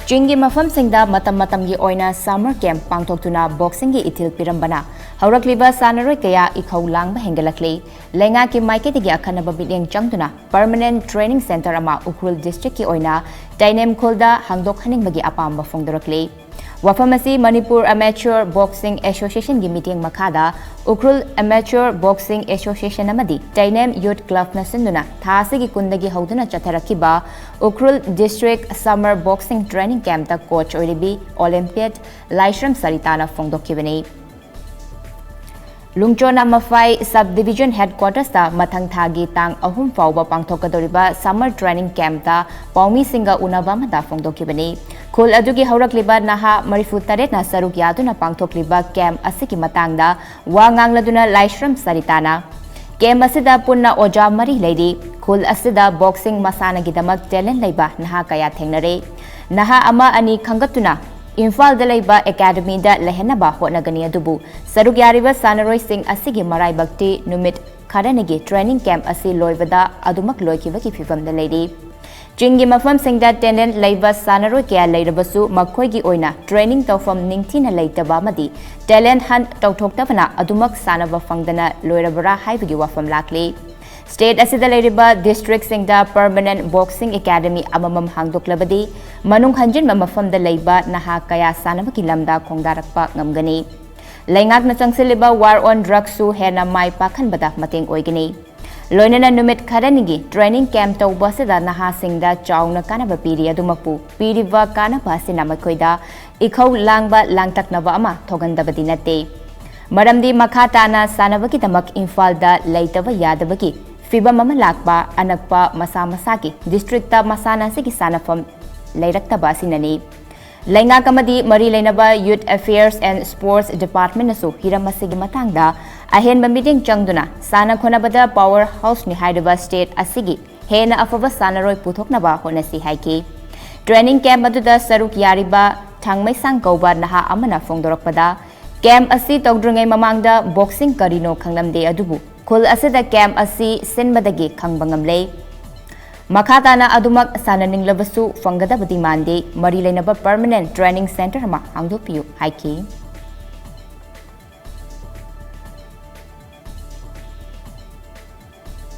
Ching gi Maphamsingda matam-matam gi oina summer camp pangthoktuna boxing gi ithil pirambana haurakliba Sanaroi kaya Ekhou Langba Hengatlakli lenga ki maiketi gi akhanaba bidyang changtuna permanent training center ama Ekhou district ki oina Dainem Khulda hangdok haningbagi apamba phongdorakli Wafamasi Manipur Amateur Boxing Association gi meeting makada Ekhou Amateur Boxing Association amadi Dainem Youth Club na sinduna thasi gi kundagi hauduna chatharakiba Ekhou District Summer Boxing Training Camp ta coach oiribi Olympiad Laishram Saritana phongdokibani Lungchona Mafai Subdivision Headquarters ta mathang thagi tang ahum fauba pangthokadoriba Summer Training Camp ta Paumi Singa unaba mata phongdokibani Khul adugi haurakliba naha marifu taret na saruk yaduna pangthokliba camp asiki matangda wa ngangladuna Laishram Saritana Camp asida punna oja mari leidi Khul asida boxing masana gidamak talent leiba naha kaya thengnare naha ama ani khangatuna Infal Dalaiba Academy da Lehenaba Hotnagani adubu Saruk yariba Sanaroi Singh asigi marai bakti numit kharanigi training camp asi loivada adumak loikibaki phifam da leidi Ching gi Maphamsing da talent leiba Sanaroi kya leirabasu makhoi gi oina training tawfam ningthina leitaba madi talent hunt tawthoktabana adumak sanaba fangdana loirabara haibagi wafam lakli State asida leiriba district singda permanent boxing academy amamam hangdoklabadi manung hanjin mafamda leiba naha kaya sanabaki lamda khongdarakpa ngamgani Laingak na changsiliba war on drugs su hena mai pakhanbada mateng oigani Loinana numit kharanigi training camp tawba sida naha singda chawna kanaba piri adumakpu piriva kanaba sinamakoida Ekhou Langba langtaknaba ama thogandabadi nate Maramdi makhatana sanabaki tamak infal da leitaba yadabaki Fiba mama lakba anakpa masa-masaki districta masana sigi sanafam leirakta sinani Lainga kamadi mari lainaba Youth Affairs and Sports Department nasu hiramasigi matangda ahen meeting changduna sana khonabada powerhouse ni haidaba state asigi hena afaba Sanaroi puthoknaba honasi haiki Training camp aduda saruk yariba thangmaisang kauba naha amana phongdorakpada camp asi tawdrungai mamangda boxing karino khanglamde adubu Khul asida camp asi sinbadagi khangbangamlei Makhatana adumak sananing labasu fangadabadi mande mari lainaba permanent training center ma hangdopiyu haiki